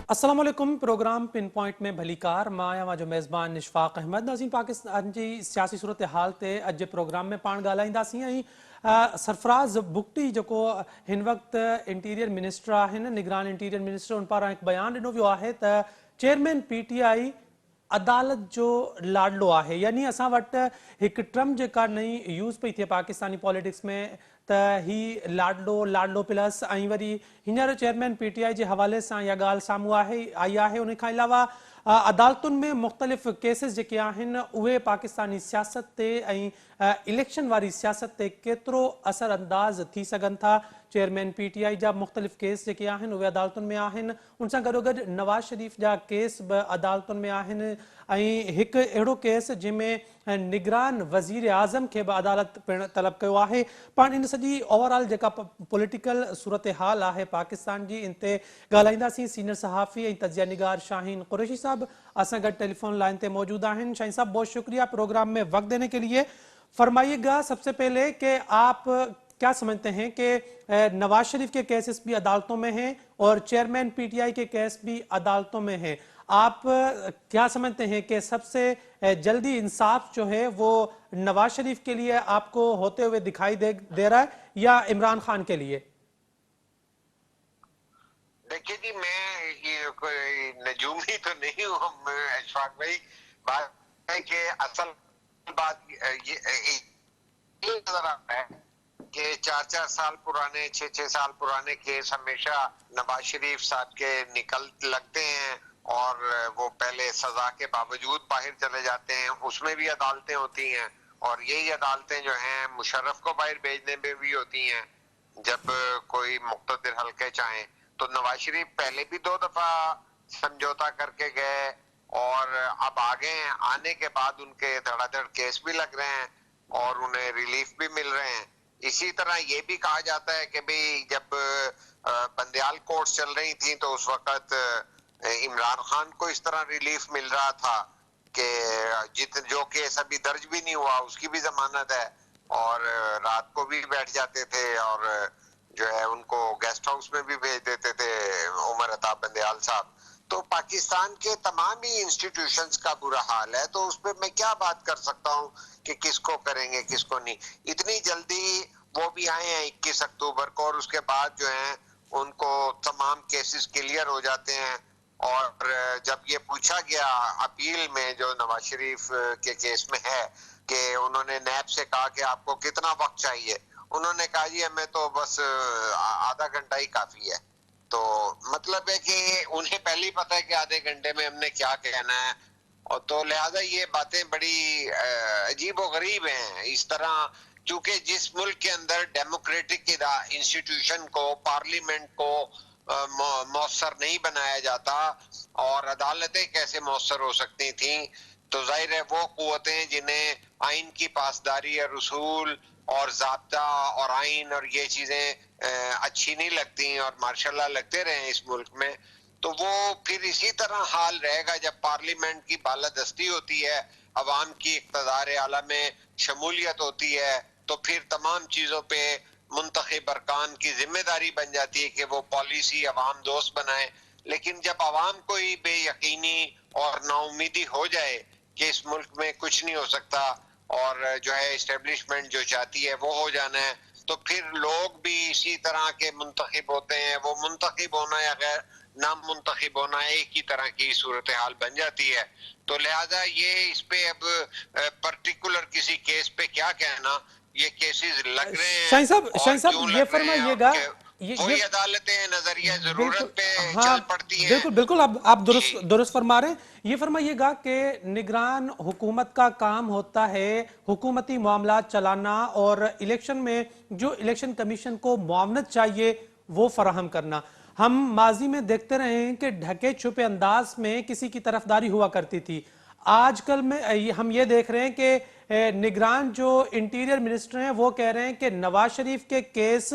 अस्सलाम वालेकुम। Programme pin point में भलीकार माया वाजो मेज़बान इशफाक अहमद। नाज़रीन, पाकिस्तान जी सियासी सूरत हाल ते अज प्रोग्राम में पाण ॻाल्हाईंदासीं ऐं सरफराज बुगटी जेको हिन वक़्तु इंटीरियर मिनिस्टर आहिनि, निगरान इंटीरियर मिनिस्टर, उन पारां हिकु बयानु ॾिनो वियो आहे त चेयरमैन PTI अदालत जो लाडलो आहे। यानी असां वटि हिकु ट्रम जेका नई यूज़ पई थिए पाकिस्तानी पॉलिटिक्स में त ही लाडलो लाडलो प्लस ऐं वरी हींअर चेयरमैन PTI जे हवाले सां इहा ॻाल्हि साम्हूं आई आहे। उन खां अलावा अदालतुनि में मुख़्तलिफ़ केसिस जेके आहिनि उहे पाकिस्तानी सियासत ते ऐं इलेक्शन वारी सियासत ते केतिरो असरअंदाज़ थी सघनि था। चेयरमैन PTI जा मुख़्तलिफ़ केस जेके आहिनि उहे अदालतुनि में आहिनि। उन सां गॾोगॾु नवाज़ शरीफ़ जा केस बि अदालतुनि में आहिनि ऐं हिकु अहिड़ो केस जंहिंमें निगरान वज़ीर आज़म खे बि अदालत पिणु तलब कयो आहे। पाण इन सॼी ओवरऑल जेका पॉलिटिकल सूरत हाल आहे पाकिस्तान जी, इन ते ॻाल्हाईंदासीं। सीनियर सहाफ़ी ऐं तजिया निगार शाहीन कुरैशी साहब असां गॾु टेलीफोन लाइन ते मौजूद आहिनि। शाहीन साहब, बहुत शुक्रिया प्रोग्राम में वक्त देने के लिए। फरमाइएगा सबसे पहले कि आप क्या समझते हैं कि नवाज शरीफ के केसेस भी अदालतों में हैं और चेयरमैन PTI के केस भी अदालतों में हैं। आप क्या समझते हैं कि सबसे जल्दी इंसाफ जो है वो नवाज शरीफ के लिए आपको होते हुए दिखाई दे रहा है या इमरान खान के लिए? देखिए जी, मैं ये कोई नजूमी तो नहीं हूँ अशफाक भाई। बात है कि असल बात ये नजर आता है कि 4-4 साल पुराने, 6-6 साल पुराने केस हमेशा नवाज शरीफ साहब के निकल लगते हैं और वो पहले सजा के बावजूद बाहर चले जाते हैं। उसमें भी अदालतें होती हैं और यही अदालतें जो हैं मुशर्रफ को बाहर भेजने में भी होती हैं जब कोई मुक़्तदिर हल्के चाहें। तो नवाज शरीफ पहले भी 2 दफा समझौता करके गए और अब आ गए हैं। आने के बाद उनके धड़ाधड़ केस भी लग रहे हैं और उन्हें रिलीफ भी मिल रहे हैं। इसी तरह ये भी कहा जाता है कि भाई जब बंदयाल कोर्ट चल रही थी तो उस वक्त इमरान खान को इस तरह रिलीफ मिल रहा था कि जो केस अभी दर्ज भी नहीं हुआ उसकी भी जमानत है और रात को भी बैठ जाते थे और जो है उनको गेस्ट हाउस में भी भेज देते थे उमर अता बंदयाल साहब। तो पाकिस्तान के तमाम ही इंस्टीट्यूशंस का बुरा हाल है। तो उस पर मैं क्या बात कर सकता हूँ कि किसको करेंगे किसको नहीं। इतनी जल्दी वो भी आए हैं 21 अक्टूबर को और उसके बाद जो है उनको तमाम केसेस क्लियर हो जाते हैं। और जब ये पूछा गया अपील में जो नवाज शरीफ के केस में है कि उन्होंने नैब से कहा कि आपको कितना वक्त चाहिए, उन्होंने कहा जी हमें तो बस आधा घंटा ही काफी है। तो मतलब है कि उन्हें पहले ही पता है कि आधे घंटे में हमने क्या कहना है। और तो लिहाजा ये बातें बड़ी अजीब और गरीब हैं। इस तरह क्योंकि जिस मुल्क के अंदर डेमोक्रेटिक इंस्टीट्यूशन को, पार्लियामेंट को मौसर नहीं बनाया जाता और अदालतें कैसे मौसर हो सकती थी, तो जाहिर है वो कुव्वतें जिन्हें आइन की पासदारी और उसूल और ज़ाब्ता और आइन और ये चीजें अच्छी नहीं लगती और मार्शल लॉ लगते रहे इस मुल्क में, तो वो फिर इसी तरह हाल रहेगा। जब पार्लियामेंट की बालादस्ती होती है, अवाम की इक़्तिदार आला में शमूलियत होती है, तो फिर तमाम चीजों पे मुंतखब अरकान की जिम्मेदारी बन जाती है कि वो पॉलिसी अवाम दोस्त बनाए। लेकिन जब अवाम को ही बेयकीनी और नाउमीदी हो जाए कि इस मुल्क में कुछ नहीं हो सकता और जो है एस्टेब्लिशमेंट जो चाहती है वो हो जाना है, तो फिर लोग भी इसी तरह के मुंतखब होते हैं। वो मुंतखब होना या गैर नाम मुंतखब होना एक ही तरह की सूरत हाल बन जाती है। तो लिहाजा ये इस पे अब पर्टिकुलर किसी केस पे क्या कहना, ये केसेस लग रहे हैं शाहीन और साहब, क्यों ये लग रहे हैं और फरमाइएगा, ये वही अदालतें नजरिया बिल्कुल, जरूरत पे हाँ, चल पड़ती हैं। बिल्कुल बिल्कुल, आप जी दुरुस्त दुरुस्त फरमा रहे हैं। ये फरमाइएगा कि निगरान हुकूमत का काम होता है हुकूमती मामला चलाना और इलेक्शन में जो इलेक्शन कमीशन को मुआवनत चाहिए वो फराहम करना। हम माजी में देखते रहे हैं कि ढके छुपे अंदाज में किसी की तरफदारी हुआ करती थी। आजकल में हम ये देख रहे हैं कि निगरान जो इंटीरियर मिनिस्टर हैं वो कह रहे हैं कि नवाज शरीफ के केस,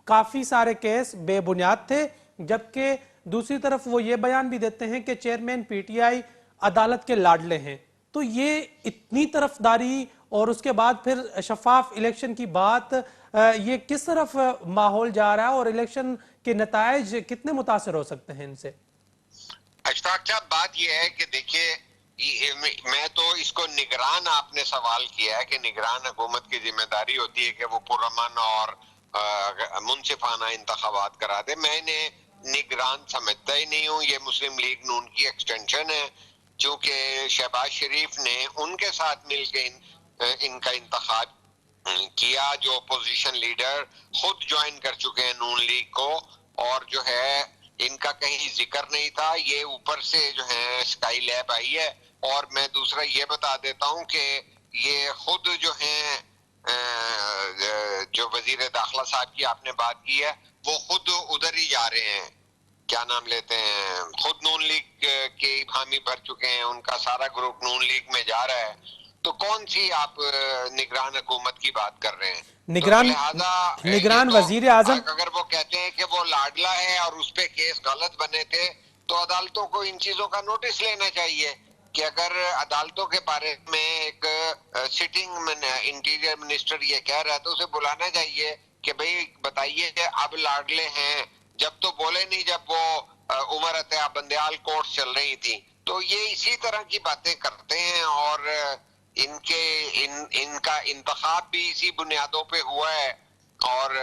काफी सारे केस बेबुनियाद थे, जबकि दूसरी तरफ वो ये बयान भी देते हैं कि चेयरमैन PTI अदालत के लाडले हैं। तो ये इतनी तरफदारी और उसके बाद फिर शफाफ इलेक्शन की बात, ये किस तरफ माहौल जा रहा है और इलेक्शन के नतायज कितने मुतासर हो सकते हैं इनसे? अशफाक साहब, बात यह है कि देखिए, मैं तो इसको निगरान, आपने सवाल किया है कि निगरान हुकूमत की जिम्मेदारी होती है कि वो पुरअमन और मुनसिफाना इंतखाबात करा दे। मैंने निगरान समझता ही नहीं हूँ। ये मुस्लिम लीग नून की एक्सटेंशन है, क्योंकि शहबाज शरीफ ने उनके साथ मिलकर इनका इंतखाब किया। जो अपोजिशन लीडर खुद ज्वाइन कर चुके हैं नून लीग को, और जो है इनका कहीं जिक्र नहीं था। ये ऊपर से जो है स्काई लैब आई है। और मैं दूसरा ये बता देता हूं कि ये खुद जो है जो वजीर दाखिला साहब की आपने बात की है, वो खुद उधर ही जा रहे हैं, क्या नाम लेते हैं, खुद नून लीग के हामी भर चुके हैं। उनका सारा ग्रुप नून लीग में जा रहा है। तो कौन सी आप निगरान हुकूमत की बात कर रहे हैं? तो निगरान लिहाजा ये निगरान तो, वजीर आजम। अगर वो कहते हैं कि वो लाडला है और उस पे केस गलत बने थे, तो अदालतों को इन चीजों का नोटिस लेना चाहिए कि अगर अदालतों के बारे में एक सिटिंग इंटीरियर मिनिस्टर ये कह रहा है, तो उसे बुलाना चाहिए कि भाई बताइए कि अब लाडले हैं। जब तो बोले नहीं, जब वो उमर अतया बंदयाल कोर्ट चल रही थी। तो ये इसी तरह की बातें करते हैं, और इनका इंतखाब भी इसी बुनियादों पे हुआ है। और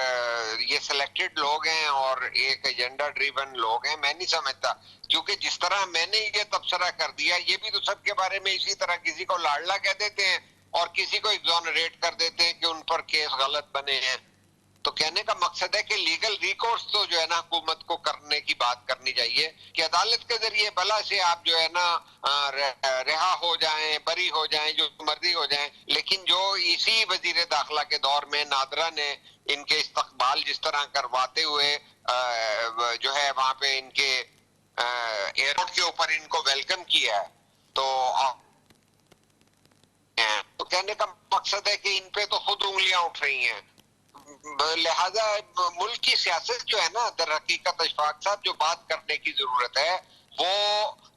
ये सिलेक्टेड लोग हैं और एक एजेंडा ड्रिवन लोग हैं। मैं नहीं समझता, क्योंकि जिस तरह मैंने ये तबसरा कर दिया, ये भी तो सबके बारे में इसी तरह किसी को लाडला कह देते हैं और किसी को एग्जोनरेट कर देते हैं कि उन पर केस गलत बने हैं। तो कहने का मकसद है कि लीगल रिकोर्स तो जो है ना हुकूमत को करने की बात करनी चाहिए कि अदालत के जरिए भला से आप जो है ना रिहा हो जाएं, बरी हो जाएं, जो मर्जी हो जाएं। लेकिन जो इसी वजीर दाखिला के दौर में नादरा ने इनके इस्तकबाल जिस तरह करवाते हुए जो है वहां पे इनके एयरपोर्ट के ऊपर इनको वेलकम किया है, तो कहने का मकसद है कि इन पे तो खुद उंगलियां उठ रही हैं। लिहाजा मुल्क की सियासत जो है ना, दर हकीकत अशफाक साहब, जो बात करने की जरूरत है वो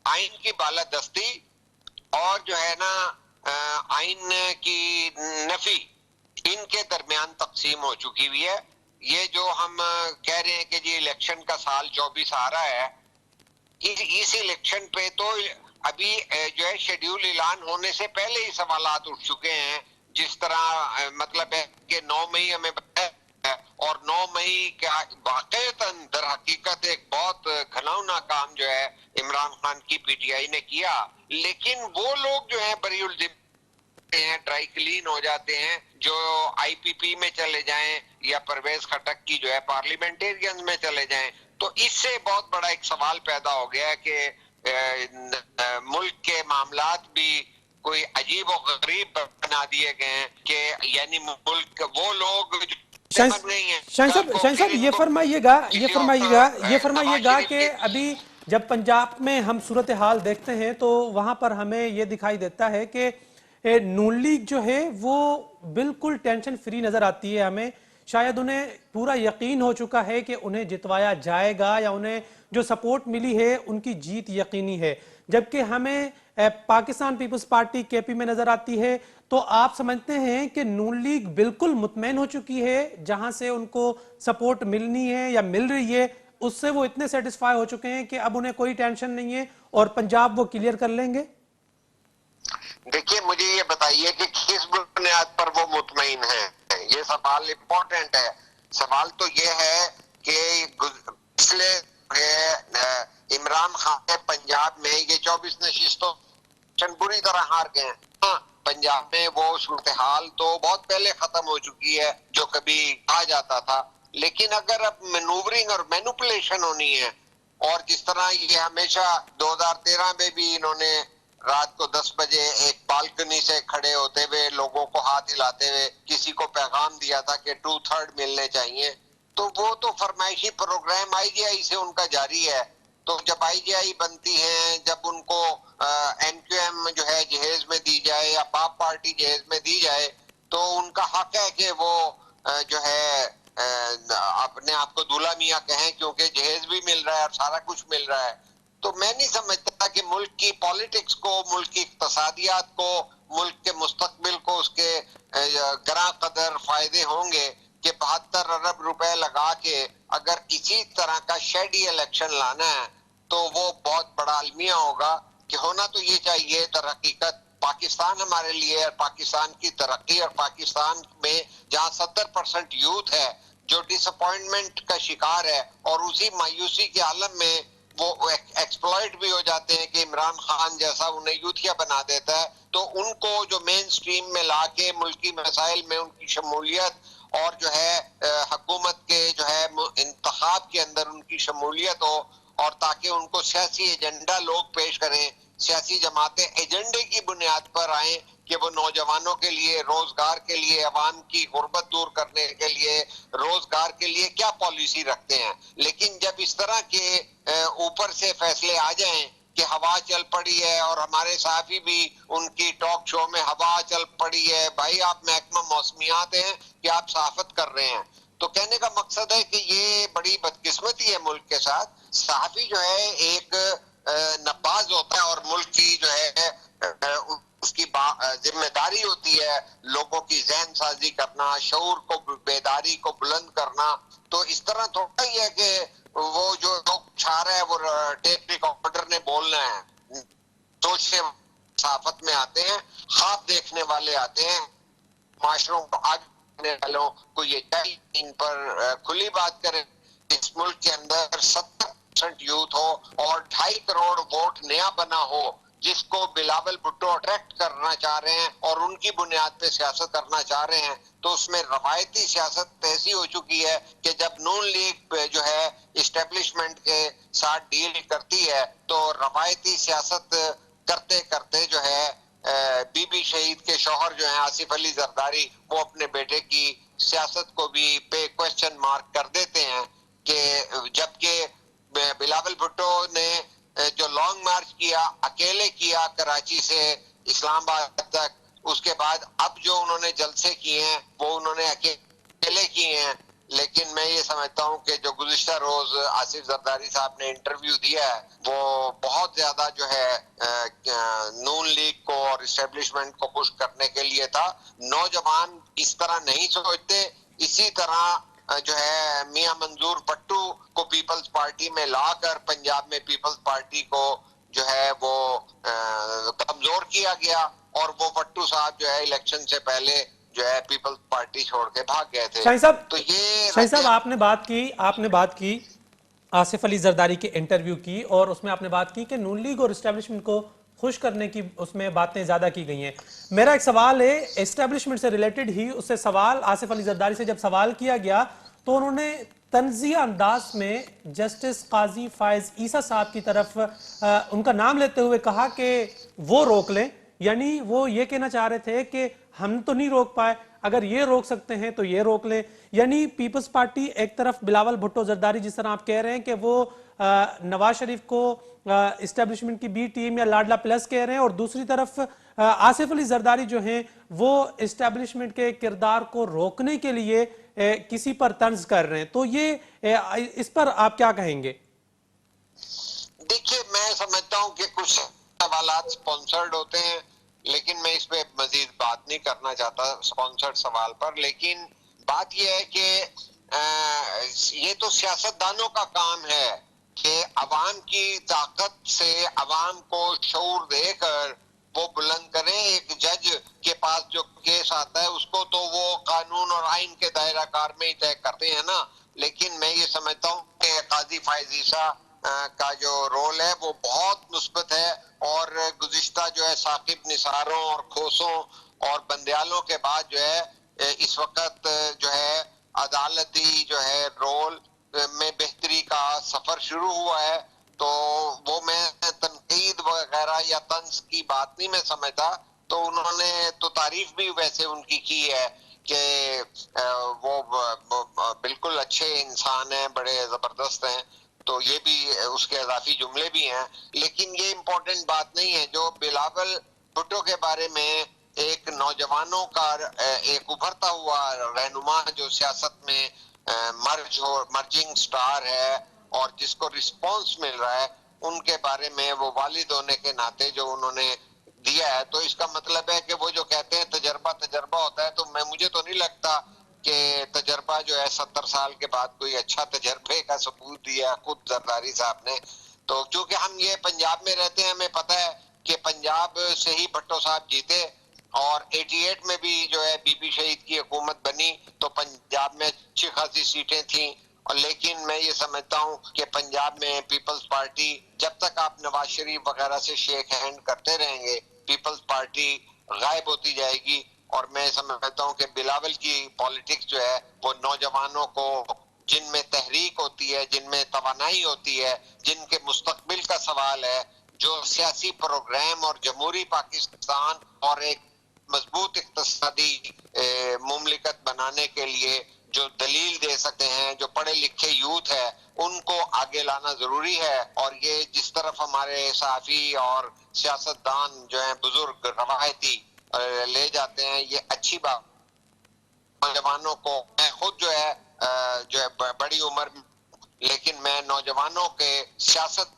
आइन की बालादस्ती और जो है ना आइन की नफी, इनके दरमियान तकसीम हो चुकी हुई है। ये जो हम कह रहे हैं कि जी इलेक्शन का साल 24 आ रहा है, इस इलेक्शन पे तो अभी जो है शेड्यूल ऐलान होने से पहले ही सवालात उठ चुके हैं। जिस तरह मतलब है कि 9 मई हमें बताया, और 9 मई का वाकईतन दर हकीकत एक बहुत घिनौना काम जो है इमरान खान की पीटीआई ने किया। लेकिन वो लोग जो है बरीउल जिम्मे हैं, ड्राई क्लीन हो जाते हैं, जो आईपीपी में चले जाएं या परवेज खटक की जो है पार्लियामेंटेरियंस में चले जाएं। तो इससे बहुत बड़ा एक सवाल पैदा हो गया है कि मुल्क के मामलात भी कोई अजीब और गरीब बना दिए गए हैं कि यानी मुल्क वो लोग शाहीन बन गई हैं, कल साहब, को शाहीन फिर साहब, ये इनको फरमाइएगा ये किसी फरमाइएगा ये और नवाज फरमाइएगा शरीफ कि की अभी जब पंजाब में हम सूरत हाल देखते हैं तो वहां पर हमें ये दिखाई देता है कि नून लीग जो है वो बिल्कुल टेंशन फ्री नजर आती है हमें। शायद उन्हें पूरा यकीन हो चुका है कि उन्हें जितवाया जाएगा, या उन्हें जो सपोर्ट मिली है उनकी जीत यकीनी है। जबकि हमें पाकिस्तान पीपल्स पार्टी केपी में नजर आती है। तो आप समझते हैं कि नून लीग बिल्कुल मुतमईन हो चुकी है, जहां से उनको सपोर्ट मिलनी है या मिल रही है उससे वो इतने सेटिस्फाई हो चुके हैं कि अब उन्हें कोई टेंशन नहीं है और पंजाब वो क्लियर कर लेंगे? देखिए, मुझे ये बताइए कि किस बुनियाद पर वो मुतमईन है। ये सवाल इम्पोर्टेंट है। सवाल तो ये है कि पिछले इमरान खान ने पंजाब में ये 24 नशिस्तों बुरी तरह हार गए। हाँ, पंजाब में वो सूरत हाल तो बहुत पहले खत्म हो चुकी है जो कभी कहा जाता था। लेकिन अगर अब मैनूवरिंग और मैनिपुलेशन होनी है, और जिस तरह ये हमेशा 2013 में भी इन्होंने रात को 10 बजे एक बालकनी से खड़े होते हुए लोगों को हाथ हिलाते हुए किसी को पैगाम दिया था कि 2/3 मिलने चाहिए, तो वो तो फरमाइशी प्रोग्राम आईजीआई से उनका जारी है। तो जब आईजीआई बनती है, जब उनको एनक्यूएम जो है जहेज में दी जाए या पाप पार्टी जहेज में दी जाए, तो उनका हक है कि वो जो है अपने आप को दूल्हा मियाँ कहें, क्योंकि जहेज भी मिल रहा है और सारा कुछ मिल रहा है। तो मैं नहीं समझता कि मुल्क की पॉलिटिक्स को, मुल्क की इक्तसादियात को, मुल्क के मुस्तकबिल को उसके गरा कदर फायदे होंगे कि 72 अरब रुपए लगा के अगर किसी तरह का शेडी इलेक्शन लाना है, तो वो बहुत बड़ा अलमिया होगा कि होना तो ये चाहिए दर हकीकत पाकिस्तान हमारे लिए और पाकिस्तान की तरक्की और पाकिस्तान में जहां 70% यूथ है जो डिसअपॉइंटमेंट का शिकार है और उसी मायूसी के आलम में वो एक्सप्लॉइट भी हो जाते हैं कि इमरान खान जैसा उन्हें यूथिया बना देता है, तो उनको जो मेन स्ट्रीम में लाके मुल्की मसाइल में उनकी शमूलियत और जो है हुकूमत के जो है इंतखाब के अंदर उनकी शमूलियत हो और ताकि उनको सियासी एजेंडा लोग पेश करें, सियासी जमातें एजेंडे की बुनियाद पर आए कि वो नौजवानों के लिए रोजगार के लिए अवाम की गुर्बत दूर करने के लिए रोजगार के लिए क्या पॉलिसी रखते हैं। लेकिन जब इस तरह के ऊपर से फैसले आ जाएं कि हवा चल पड़ी है और हमारे साथी भी उनकी टॉक शो में हवा चल पड़ी है, भाई आप महकमा मौसमियात हैं कि आप सहाफत कर रहे हैं, तो कहने का मकसद है कि ये बड़ी बदकिस्मती है मुल्क के साथ। सहाफी जो है एक नबाज होता है और मुल्क की जो है उसकी जिम्मेदारी होती है लोगों की जहन साजी करना, शऊर को बेदारी को बुलंद करना। तो इस तरह थोड़ा ही है कि वो जो लोग छा रहे हैं वो टेप रिकॉर्डर ने बोलना है, सोच से सहाफत में आते हैं, ख्वाब देखने वाले आते हैं, माशरों को आगे वालों को ये चाहिए इन पर खुली बात करें। इस मुल्क के अंदर 70% यूथ हो और 2.5 करोड़ वोट नया बना हो जिसको बिलावल भुट्टो अट्रैक्ट करना चाह रहे हैं और उनकी बुनियाद पे सियासत करना चाह रहे हैं, तो उसमें रवायती सियासत ऐसी हो चुकी है कि जब नून लीग जो है इस्टेब्लिशमेंट के साथ डील करती है तो रवायती सियासत करते करते जो है बीबी शहीद के शौहर जो हैं आसिफ अली जरदारी वो अपने बेटे की सियासत को भी पे क्वेश्चन मार्क कर देते हैं कि जबकि बिलावल भुट्टो ने जो लॉन्ग मार्च किया अकेले किया कराची से इस्लामाबाद तक, उसके बाद अब जो उन्होंने जलसे किए हैं वो उन्होंने अकेले किए हैं। लेकिन मैं ये समझता हूँ कि जो गुज़िश्ता रोज आसिफ जरदारी साहब ने इंटरव्यू दिया है वो बहुत ज्यादा जो है नून लीग को और इस्टेब्लिशमेंट को खुश करने के लिए था। नौजवान इस तरह नहीं सोचते। इसी तरह जो है मियां मंजूर भट्टू को पीपल्स पार्टी में लाकर पंजाब में पीपल्स पार्टी को जो है वो कमजोर किया गया और वो भट्टू साहब जो है इलेक्शन से पहले जो है पीपल्स पार्टी छोड़ के भाग गए थे। शाहीन साहब, तो ये शाहीन साहब आपने बात की आसिफ अली जरदारी के इंटरव्यू की और उसमें आपने बात की कि नून लीग और इस्टेब्लिशमेंट को खुश करने की उसमें बातें ज्यादा की गई हैं। मेरा एक सवाल है इस्टेब्लिशमेंट से रिलेटेड ही, उससे सवाल आसिफ अली जरदारी से जब सवाल किया गया तो उन्होंने तंजिया अंदाज में जस्टिस काजी फायज ईसा साहब की तरफ उनका नाम लेते हुए कहा कि वो रोक लें, यानी वो ये कहना चाह रहे थे कि हम तो नहीं रोक पाए, अगर ये रोक सकते हैं तो ये रोक लें। यानी पीपल्स पार्टी एक तरफ बिलावल भुट्टो जरदारी जिस तरह आप कह रहे हैं कि वो नवाज शरीफ को इस्टेब्लिशमेंट की बी टीम या लाडला प्लस कह रहे हैं और दूसरी तरफ आसिफ अली जरदारी जो हैं वो इस्टेब्लिशमेंट के किरदार को रोकने के लिए किसी पर तंज कर रहे हैं, तो ये इस पर आप क्या कहेंगे? देखिए मैं समझता हूं कि कुछ सवालात स्पॉन्सर्ड होते हैं लेकिन मैं इस पे मजीद बात नहीं करना चाहता स्पॉन्सर्ड सवाल पर। लेकिन बात यह है कि ये तो सियासतदानों का काम है कि अवाम की ताकत से अवाम को शऊर देकर वो बुलंद करें। एक जज के पास जो केस आता है उसको तो वो कानून और आइन के दायरा कार में ही तय करते हैं ना। लेकिन मैं ये समझता हूँ कि काजी फायज ईसा का जो रोल है वो बहुत मुस्बत है और गुज़िश्ता जो है साकिब निसारों और खोसों और बंदयालों के बाद जो है इस वक्त जो है अदालती जो है रोल में बेहतरी का सफर शुरू हुआ है। तो वो मैं तनकीद वगैरह या तंज की बात नहीं मैं समझता। तो उन्होंने तो तारीफ भी वैसे उनकी की है कि वो बिल्कुल अच्छे इंसान हैं, बड़े जबरदस्त हैं, तो ये भी उसके इजाफी जुमले भी हैं। लेकिन ये इम्पोर्टेंट बात नहीं है। जो बिलावल भुट्टो के बारे में एक नौजवानों का एक उभरता हुआ रहनुमा जो सियासत में मर्जिंग स्टार है और जिसको रिस्पांस मिल रहा है, उनके बारे में वो वालिद होने के नाते जो उन्होंने दिया है, तो इसका मतलब है कि वो जो कहते हैं तजर्बा होता है, तो मुझे तो नहीं लगता कि तजर्बा जो है 70 साल के बाद कोई अच्छा तजर्बे का सबूत दिया खुद जरदारी साहब ने। तो क्योंकि हम ये पंजाब में रहते हैं, हमें पता है कि पंजाब से ही भट्टो साहब जीते और 88 में भी जो है बीबी शहीद की हुकूमत बनी, तो पंजाब में अच्छी खासी सीटें थी। और लेकिन मैं ये समझता हूँ कि पंजाब में पीपल्स पार्टी, जब तक आप नवाज शरीफ वगैरह से शेक हैंड करते रहेंगे, पीपल्स पार्टी गायब होती जाएगी। और मैं समझता हूँ कि बिलावल की पॉलिटिक्स जो है वो नौजवानों को, जिनमें तहरीक होती है, जिनमें तवानाई होती है, जिनके मुस्तकबिल का सवाल है, जो सियासी प्रोग्राम और जमहूरी पाकिस्तान और एक मजबूत इक्तसादी मुमलिकत बनाने के लिए जो दलील दे सकते हैं, जो पढ़े लिखे यूथ है, उनको आगे लाना जरूरी है। और ये जिस तरफ हमारे सहाफी और सियासतदान जो है बुजुर्ग रवायती ले जाते हैं, ये अच्छी बात। नौजवानों को, मैं खुद जो है बड़ी उम्र, लेकिन मैं नौजवानों के सियासत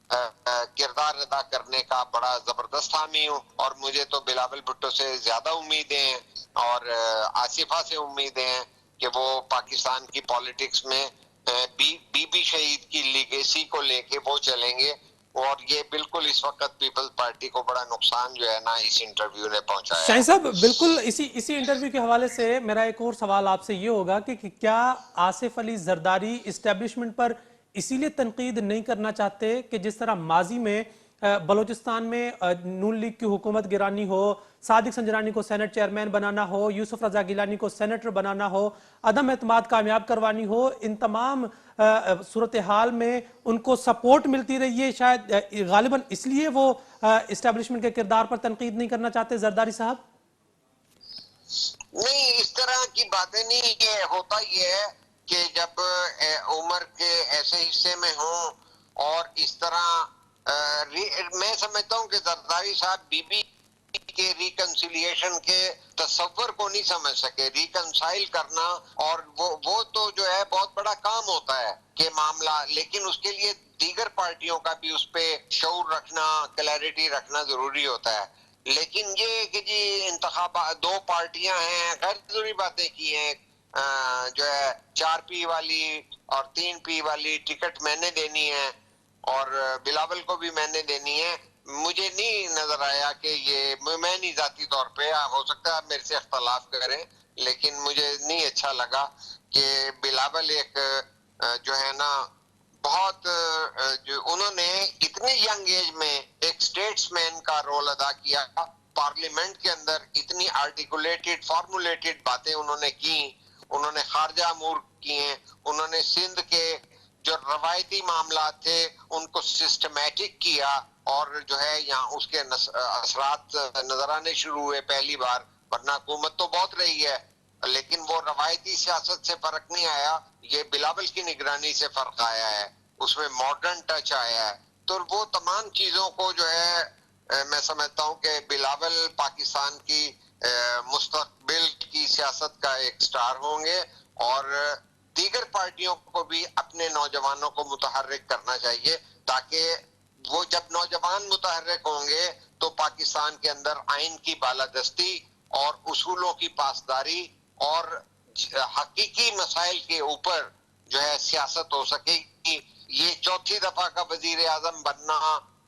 किरदार अदा करने का बड़ा जबरदस्त हामी हूँ। और मुझे तो बिलावल भुट्टो से ज्यादा उम्मीदें हैं और आसिफा से उम्मीदें हैं कि वो पाकिस्तान की पॉलिटिक्स में बीबी शहीद की लीगेसी को लेके वो चलेंगे। और ये बिल्कुल इस वक्त पीपल्स पार्टी को बड़ा नुकसान जो है ना इस इंटरव्यू ने पहुंचाया शाहीन है। साहब, बिल्कुल इसी इसी इंटरव्यू के हवाले से मेरा एक और सवाल आपसे ये होगा कि क्या आसिफ अली जरदारी इस्टेब्लिशमेंट पर इसीलिए तनकीद नहीं करना चाहते कि जिस तरह माजी में बलूचिस्तान में नून लीग की हुकूमत गिरानी हो, सादिक संजरानी को सेनेट चेयरमैन बनाना हो, यूसुफ रजा गिलानी को सेनेटर बनाना हो, अदम एतमाद कामयाब करवानी हो, इन तमाम सूरत हाल में उनको सपोर्ट मिलती रही है, शायद गालिबन इसलिए वो इस्टेब्लिशमेंट के किरदार पर तनकीद नहीं करना चाहते जरदारी साहब? नहीं, इस तरह की बातें नहीं। ये होता ये है कि जब उम्र के ऐसे हिस्से में हूं और इस तरह मैं समझता हूं कि जरदारी साहब बीबी के रिकंसिलिएशन के तस्वर को नहीं समझ सके। रिकंसाइल करना और वो तो जो है बहुत बड़ा काम होता है कि मामला, लेकिन उसके लिए दीगर पार्टियों का भी उस पे शऊर रखना, क्लैरिटी रखना जरूरी होता है। लेकिन ये कि जी इंतखाबा, दो पार्टियां हैं, गैर जरूरी बातें की हैं। जो है 4P वाली और 3P वाली टिकट मैंने देनी है और बिलावल को भी मैंने देनी है। मुझे नहीं नजर आया कि ये, मैं नहीं जाती तौर पे, हो सकता है आप मेरे से इख्तलाफ करें, लेकिन मुझे नहीं अच्छा लगा कि बिलावल एक जो है ना बहुत जो उन्होंने इतने यंग एज में एक स्टेट्समैन का रोल अदा किया, पार्लियामेंट के अंदर इतनी आर्टिकुलेटेड फॉर्मुलेटेड बातें उन्होंने की, उन्होंने खारजा अमूर किए, उन्होंने सिंध के जो रवायती मामला थे उनको सिस्टमैटिक किया और जो है यहाँ उसके असरात नजर आने शुरू हुए पहली बार। वरना हुकूमत तो बहुत रही है, लेकिन वो रवायती सियासत से फर्क नहीं आया, ये बिलावल की निगरानी से फर्क आया है, उसमें मॉडर्न टच आया है। तो वो तमाम चीजों को जो है मैं समझता हूँ कि बिलावल पाकिस्तान की मुस्तकबिल की सियासत का एक स्टार होंगे और दीगर पार्टियों को भी अपने नौजवानों को मुतहर्रिक करना चाहिए, ताकि वो जब नौजवान मुतहर्रिक होंगे तो पाकिस्तान के अंदर आइन की बालादस्ती और उसूलों की पासदारी और हकीकी मसाइल के ऊपर जो है सियासत हो सकेगी। ये चौथी दफा का वजीर आजम बनना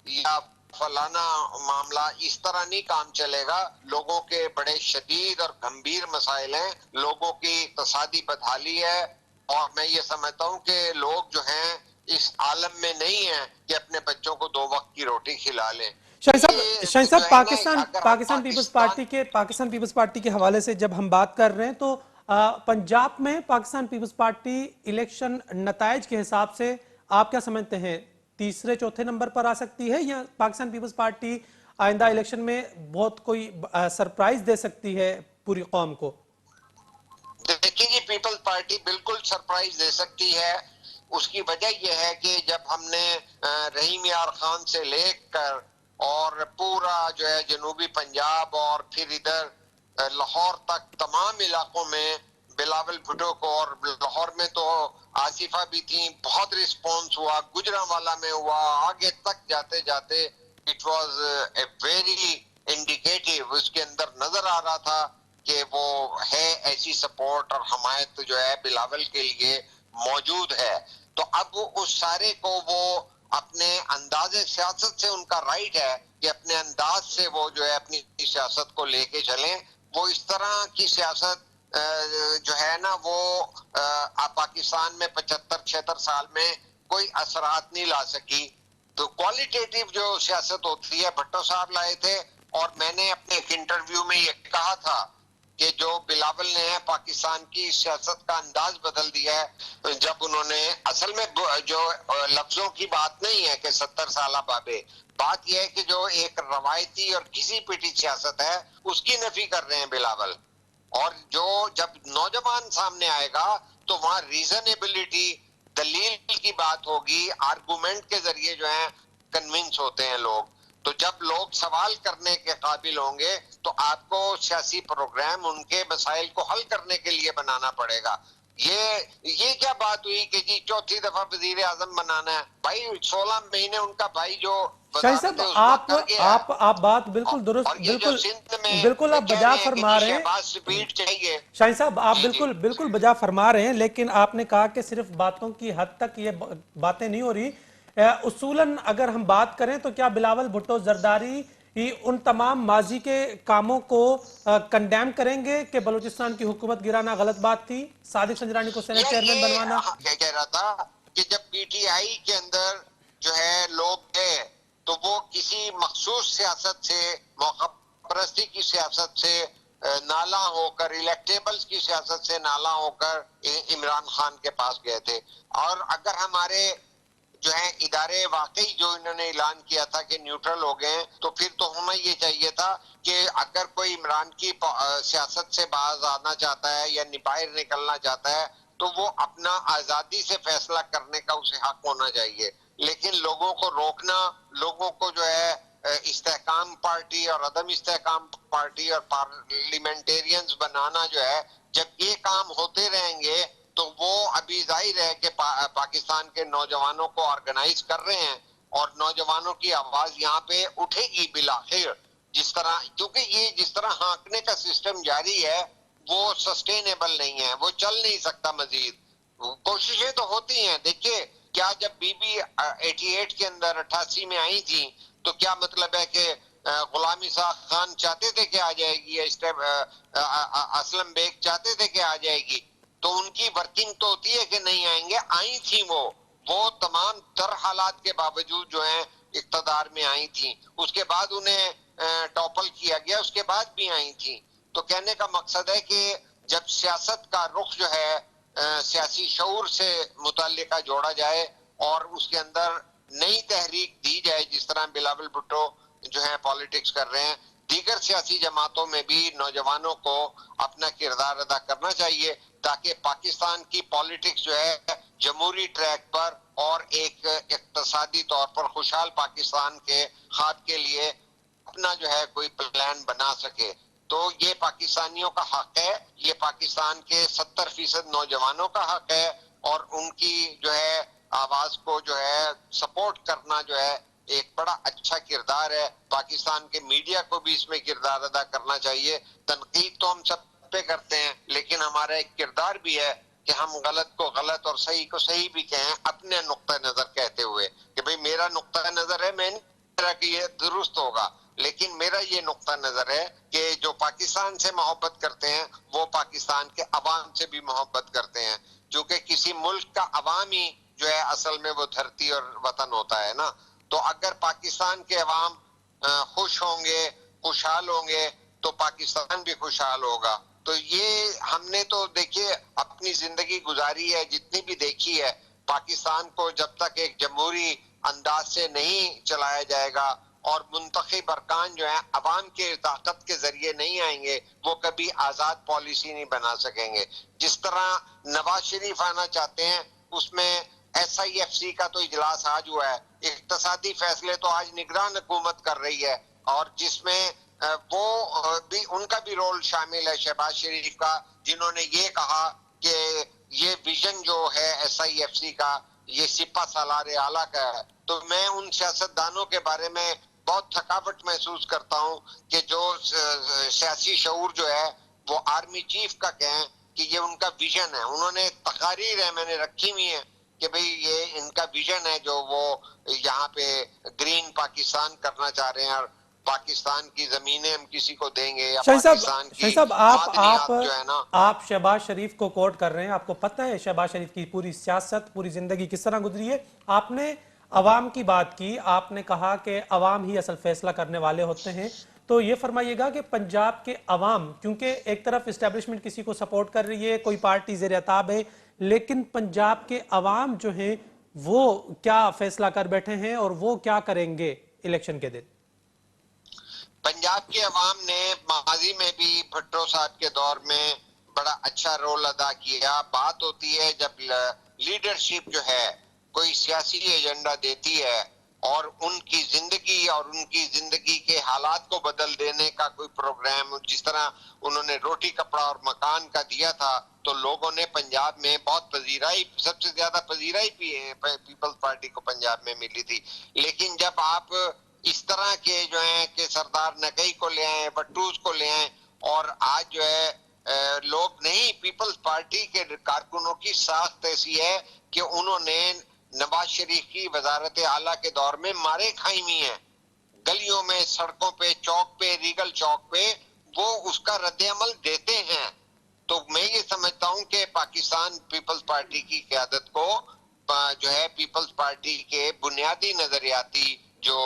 या फलाना मामला इस तरह नहीं काम चलेगा। लोगों के बड़े शदीद और गंभीर मसाइल हैं, लोगों की इक्तसादी बदहाली है और मैं ये समझता हूँ कि लोग जो हैं इस आलम में नहीं है कि अपने बच्चों को 2 वक्त की रोटी खिला लें। शाहीन ये जो साहब, है ना, अगर हम पाकिस्तान पीपल्स पार्टी के हवाले से जब हम बात कर रहे हैं तो पंजाब में पाकिस्तान पीपल्स पार्टी इलेक्शन नतायज के हिसाब से आप क्या समझते हैं, तीसरे चौथे नंबर पर आ सकती है या पाकिस्तान पीपल्स पार्टी आइंदा इलेक्शन में बहुत कोई सरप्राइज दे सकती है पूरी कौम को? देखिए जी, पीपल्स पार्टी बिल्कुल सरप्राइज दे सकती है। उसकी वजह यह है कि जब हमने रहीम यार खान से लेकर और पूरा जो है जनूबी पंजाब और फिर इधर लाहौर तक तमाम इलाकों में बिलावल भुट्टो को, और लाहौर में तो आसिफा भी थी, बहुत रिस्पॉन्स हुआ, गुजरांवाला में हुआ, आगे तक जाते जाते it was a very indicative, उसके अंदर नजर आ रहा था कि वो है, ऐसी सपोर्ट और हमायत जो है बिलावल के लिए मौजूद है। तो अब वो उस सारे को वो अपने अंदाजे सियासत से उनका राइट है कि अपने अंदाज से वो जो है अपनी सियासत को लेके चलें। वो इस तरह की सियासत जो है ना वो पाकिस्तान में 75-76 साल में कोई असरात नहीं ला सकी। तो क्वालिटेटिव जो सियासत होती है भट्टो साहब लाए थे। और मैंने अपने एक इंटरव्यू में ये कहा था कि जो बिलावल ने है पाकिस्तान की सियासत का अंदाज बदल दिया है। जब उन्होंने असल में जो लफ्जों की बात नहीं है कि 70 साल बाबे, बात यह है कि जो एक रवायती और घिसी पिटी सियासत है उसकी नफी कर रहे हैं बिलावल। और जो जब नौजवान सामने आएगा तो वहां रीजनेबिलिटी, दलील की बात होगी, आर्गुमेंट के जरिए जो है कन्विंस होते हैं लोग। तो जब लोग सवाल करने के काबिल होंगे तो आपको सियासी प्रोग्राम उनके मसाइल को हल करने के लिए बनाना पड़ेगा। ये क्या बात हुई कि जी चौथी दफा वजीर आजम बनाना है? भाई 16 महीने उनका भाई जो शाहीन वजारत साहब, है उसमें कर गया है। आप बात बिल्कुल दुरुस्त, और ये जो बिल्कुल सिंध में बिल्कुल आप कह बजा रहे हैं कि फरमा जी रहे हैं। शहबाज स्पीड चाहिए। शाहीन साहब, आप जी जी बिल्कुल बिल्कुल बजा फरमा रहे हैं, लेकिन आपने कहा कि सिर्फ बातों की हद तक ये बातें नहीं हो रही। उसूलन अगर हम बात करें तो क्या बिलावल भुट्टो जरदारी ही उन तमाम माजी के कामों को कंडेम करेंगे कि बलूचिस्तान की हुकूमत गिराना गलत बात थी, सादिक संजरानी को सेनेट यार चेयरमैन ये बनवाना? क्या कह रहा था कि जब पीटीआई के अंदर जो है लोग थे तो वो किसी मखसूस सियासत से, मौका परस्ती की सियासत से नाला होकर, इलेक्टेबल्स की सियासत से नाला होकर इमरान खान के पास गए थे। और अगर हमारे जो है इदारे वाकई जो इन्होंने ऐलान किया था कि न्यूट्रल हो गए तो फिर तो हमें ये चाहिए था कि अगर कोई इमरान की सियासत से बाज आना चाहता है या बाहर निकलना चाहता है तो वो अपना आजादी से फैसला करने का उसे हक होना चाहिए। लेकिन लोगों को रोकना, लोगों को जो है इस्तेहकाम पार्टी और अदम इस्तेहकाम पार्टी और पार्लियामेंटेरियंस बनाना जो है, जब ये काम होते रहेंगे तो वो अभी जाहिर है कि पाकिस्तान के नौजवानों को ऑर्गेनाइज कर रहे हैं और नौजवानों की आवाज यहाँ पे उठेगी बिलाखिर। जिस तरह, क्योंकि ये जिस तरह हाँकने का सिस्टम जारी है वो सस्टेनेबल नहीं है, वो चल नहीं सकता मजीद। कोशिशें तो होती हैं। देखिए, क्या जब बीबी 88 के अंदर 88 में आई थी तो क्या मतलब है कि गुलाम इसा खान चाहते थे कि आ जाएगी, या असलम बेग चाहते थे कि आ जाएगी? तो उनकी वर्किंग तो होती है कि नहीं आएंगे, आई थी वो तमाम तर हालात के बावजूद जो है इक्तदार में आई थी। उसके बाद उन्हें टॉपल किया गया, उसके बाद भी आई थी। तो कहने का मकसद है कि जब सियासत का रुख जो है सियासी शऊर से मुतल्लिका जोड़ा जाए और उसके अंदर नई तहरीक दी जाए, जिस तरह बिलावल भुट्टो जो है पॉलिटिक्स कर रहे हैं, दीगर सियासी जमातों में भी नौजवानों को अपना किरदार अदा करना चाहिए ताकि पाकिस्तान की पॉलिटिक्स जो है जमहूरी ट्रैक पर और एक इक्तसादी तौर पर खुशहाल पाकिस्तान के ख्वाब के लिए अपना जो है कोई प्लान बना सके। तो ये पाकिस्तानियों का हक है, ये पाकिस्तान के 70% नौजवानों का हक है और उनकी जो है आवाज को जो है सपोर्ट करना जो है एक बड़ा अच्छा किरदार है। पाकिस्तान के मीडिया को भी इसमें किरदार अदा करना चाहिए। तनकीद तो हम सब पे करते हैं लेकिन हमारा एक किरदार भी है कि हम गलत को गलत और सही को सही भी कहें, अपने नुक्ता नजर कहते हुए कि भाई मेरा नुक्ता नजर है, मैं नहीं कह रहा कि ये दुरुस्त होगा, लेकिन मेरा ये नुक्ता नजर है कि जो पाकिस्तान से मोहब्बत करते हैं वो पाकिस्तान के अवाम से भी मोहब्बत करते हैं। क्योंकि किसी मुल्क का अवाम ही जो है असल में वो धरती और वतन होता है ना। तो अगर पाकिस्तान के अवाम खुश होंगे, खुशहाल होंगे तो पाकिस्तान भी खुशहाल होगा। तो ये हमने तो देखिए अपनी जिंदगी गुजारी है, जितनी भी देखी है, पाकिस्तान को जब तक एक जमहूरी अंदाज से नहीं चलाया जाएगा और मुंतखब अरकान जो है अवाम के ताकत के जरिए नहीं आएंगे, वो कभी आजाद पॉलिसी नहीं बना सकेंगे। जिस तरह नवाज शरीफ आना चाहते हैं उसमें SIFC का तो इजलास आज हुआ है, इक्तसादी फैसले तो आज निगरान हुकूमत कर रही है और जिसमें वो भी उनका भी रोल शामिल है शहबाज शरीफ का, जिन्होंने ये कहा कि ये विजन जो है SIFC का ये सिपा सालार आला का है। तो मैं उन सियासतदानों के बारे में बहुत थकावट महसूस करता हूं कि जो सियासी शऊर जो है वो आर्मी चीफ का कहें कि ये उनका विजन है। उन्होंने तकारीर है मैंने रखी हुई है कि भाई ये इनका विजन है जो वो यहाँ पे ग्रीन पाकिस्तान करना चाह रहे हैं, और पाकिस्तान की जमीनें हम किसी को देंगे, या पाकिस्तान शाही की साहब मादनियात जो है ना। आप शहबाज शरीफ को कोट कर रहे हैं। आपको पता है शहबाज शरीफ की पूरी सियासत, पूरी जिंदगी किस तरह गुजरी है। आपने अवाम की बात की, आपने कहा कि अवाम ही असल फैसला करने वाले होते हैं। तो ये फरमाइएगा कि पंजाब के अवाम, क्योंकि एक तरफ इस्टेब्लिशमेंट किसी को सपोर्ट कर रही है, कोई पार्टी ज़ेर अताब है, लेकिन पंजाब के अवाम जो हैं वो क्या फैसला कर बैठे हैं और वो क्या करेंगे इलेक्शन के दिन? पंजाब के अवाम ने माजी में भी भुट्टो साहब के दौर में बड़ा अच्छा रोल अदा किया। बात होती है जब लीडरशिप जो है कोई सियासी एजेंडा देती है और उनकी जिंदगी के हालात को बदल देने का कोई प्रोग्राम, जिस तरह उन्होंने रोटी कपड़ा और मकान का दिया था, तो लोगों ने पंजाब में बहुत पजीराई, सबसे ज्यादा पजीराई भी पीपल्स पार्टी को पंजाब में मिली थी। लेकिन जब आप इस तरह के जो है कि सरदार नकई को ले आए, बट्टूज को ले आए, और आज जो है लोग नहीं, पीपल्स पार्टी के कारकुनों की साख्त ऐसी है कि उन्होंने नवाज शरीफ की वजारत आला के दौर में मारे खाई हुई है, गलियों में, सड़कों पे, चौक पे, रीगल चौक पे वो उसका रद्द-ए-अमल देते हैं। तो मैं ये समझता हूं कि पाकिस्तान पीपल्स पार्टी की क़यादत को जो है पीपल्स पार्टी के बुनियादी नजरियाती जो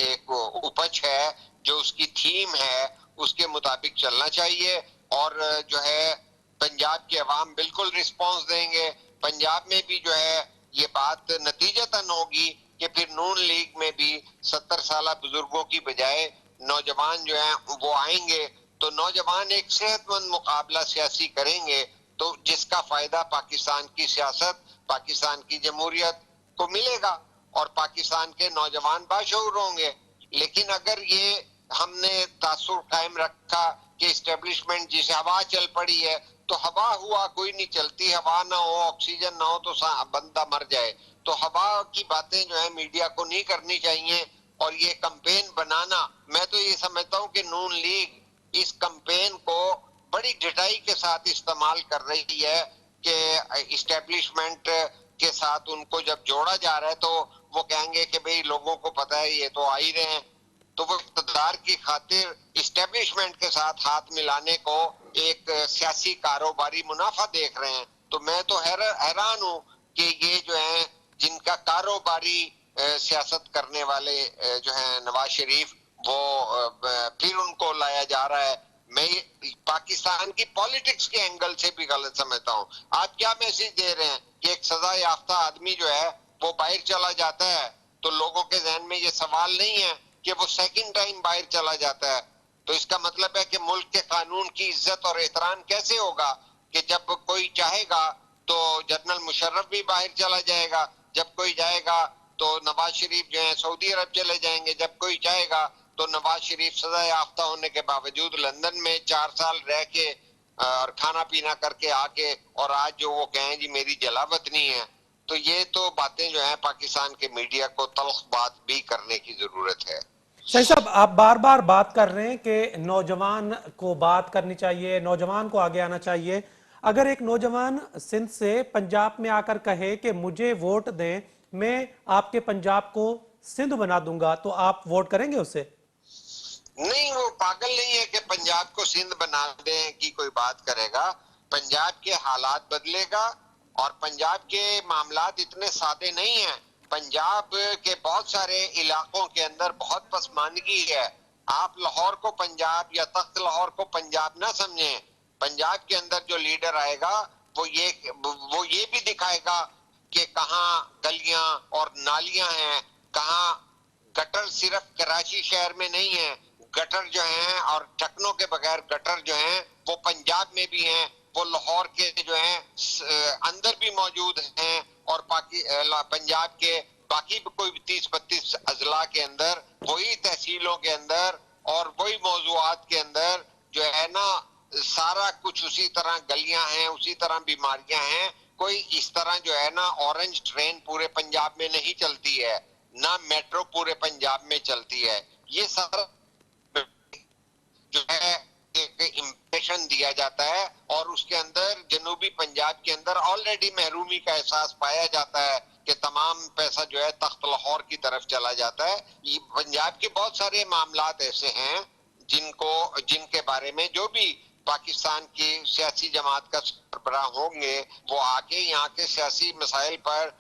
एक उपज है, जो उसकी थीम है, उसके मुताबिक चलना चाहिए। और जो है पंजाब के अवाम बिल्कुल रिस्पांस देंगे। पंजाब में भी जो है ये बात नतीजतन होगी कि फिर नून लीग में भी 70 साल बुजुर्गों की बजाय नौजवान जो है वो आएंगे, तो नौजवान एक सेहतमंद मुकाबला सियासी करेंगे, तो जिसका फायदा पाकिस्तान की सियासत, पाकिस्तान की जमहूरियत को मिलेगा और पाकिस्तान के नौजवान बाशऊर होंगे। लेकिन अगर ये हमने तासुर कायम रखा कि इस्टेब्लिशमेंट जिसे हवा चल पड़ी है, तो हवा हुआ कोई नहीं चलती, हवा ना हो, ऑक्सीजन ना हो तो बंदा मर जाए। तो हवा की बातें जो है मीडिया को नहीं करनी चाहिए। और ये कैंपेन बनाना, मैं तो ये समझता हूँ कि नून लीग इस कैंपेन को बड़ी ढिठाई के साथ इस्तेमाल कर रही है कि इस्टेब्लिशमेंट के साथ उनको जब जोड़ा जा रहा है तो वो कहेंगे कि भाई लोगों को पता है ये तो आ ही रहे हैं, तो वो इक़्तिदार की खातिर इस्टेब्लिशमेंट के साथ हाथ मिलाने को एक सियासी कारोबारी मुनाफा देख रहे हैं। तो मैं तो हैरान हूं कि ये जो है जिनका कारोबारी सियासत करने वाले जो है नवाज शरीफ, वो फिर उनको लाया जा रहा है। मैं पाकिस्तान की पॉलिटिक्स के एंगल से भी गलत समझता हूँ। आप क्या मैसेज दे रहे हैं कि एक सजा याफ्ता आदमी जो है वो बाहर चला जाता है, तो लोगों के जहन में ये सवाल नहीं है कि वो सेकंड टाइम बाहर चला जाता है। तो इसका मतलब है कि मुल्क के कानून की इज्जत और एहतराम कैसे होगा कि जब कोई चाहेगा तो जनरल मुशर्रफ भी बाहर चला जाएगा, जब कोई जाएगा तो नवाज शरीफ जो है सऊदी अरब चले जाएंगे, जब कोई चाहेगा तो नवाज शरीफ सजा याफ्ता होने के बावजूद लंदन में 4 साल रह के और खाना पीना करके आके, और आज जो वो कहें जी मेरी जलावतनी है। तो ये तो बातें जो है पाकिस्तान के मीडिया को तल्ख बात भी करने की जरूरत है। शाही साहब, आप बार बार बात कर रहे हैं कि नौजवान को बात करनी चाहिए, नौजवान को आगे आना चाहिए। अगर एक नौजवान सिंध से पंजाब में आकर कहे कि मुझे वोट दें, मैं आपके पंजाब को सिंध बना दूंगा, तो आप वोट करेंगे उसे? नहीं, वो पागल नहीं है कि पंजाब को सिंध बना दें की कोई बात करेगा। पंजाब के हालात बदलेगा, और पंजाब के मामलात इतने सादे नहीं हैं। पंजाब के बहुत सारे इलाकों के अंदर बहुत पसमानगी है। आप लाहौर को पंजाब या तख्त लाहौर को पंजाब ना समझें। पंजाब के अंदर जो लीडर आएगा वो ये भी दिखाएगा कि कहाँ गलियां और नालियां हैं, कहाँ गटर सिर्फ कराची शहर में नहीं है, गटर जो हैं और ढक्कनों के बगैर गटर जो हैं वो पंजाब में भी हैं, वो लाहौर के जो हैं अंदर भी मौजूद हैं, और पंजाब के बाकी कोई 30-32 अजला के अंदर, वही तहसीलों के अंदर और वही मौजूआत के अंदर जो है ना सारा कुछ उसी तरह गलियां हैं, उसी तरह बीमारियां हैं। कोई इस तरह जो है ना ऑरेंज ट्रेन पूरे पंजाब में नहीं चलती है, ना मेट्रो पूरे पंजाब में चलती है। ये सारा जो है एक इम्प्रेशन दिया जाता है और उसके अंदर जनूबी पंजाब के अंदर ऑलरेडी महरूमी का एहसास पाया जाता है कि तमाम पैसा जो है तख्त लाहौर की तरफ चला जाता है। ये पंजाब के बहुत सारे मामलात ऐसे हैं जिनके बारे में जो भी पाकिस्तान की सियासी जमात का सरबराह होंगे वो आके यहाँ के सियासी मसाइल पर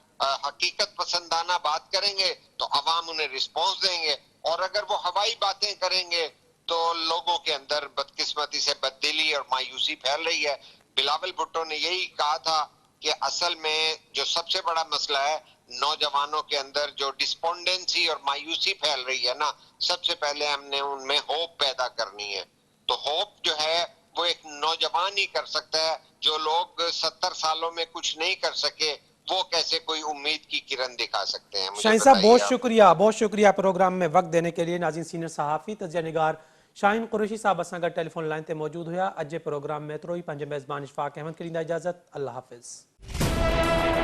हकीकत पसंदाना बात करेंगे तो अवाम उन्हें रिस्पॉन्स देंगे, और अगर वो हवाई बातें करेंगे तो लोगों के अंदर बदकिस्मती से बददिली और मायूसी फैल रही है। बिलावल भुट्टो ने यही कहा था कि असल में जो सबसे बड़ा मसला है नौजवानों के अंदर जो डिस्पोंडेंसी और मायूसी फैल रही है ना, सबसे पहले हमने उनमें होप पैदा करनी है। तो होप जो है वो एक नौजवान ही कर सकता है। जो लोग 70 सालों में कुछ नहीं कर सके वो कैसे कोई उम्मीद की किरण दिखा सकते हैं? मुझे शाहीन साहब बताइए आप। बहुत शुक्रिया प्रोग्राम में वक्त देने के लिए। नाज़रीन, सीनियर सहाफ़ी तज़िया निगार शाहीन कुरैशी साहब असां गॾु टेलीफोन लाइन ते मौजूद हुआ। अॼु जे प्रोग्राम में एतिरो ई। पंहिंजे मेज़बान इशफाक अहमद खे ॾींदा इजाज़त। अल्लाह हाफ़िज़।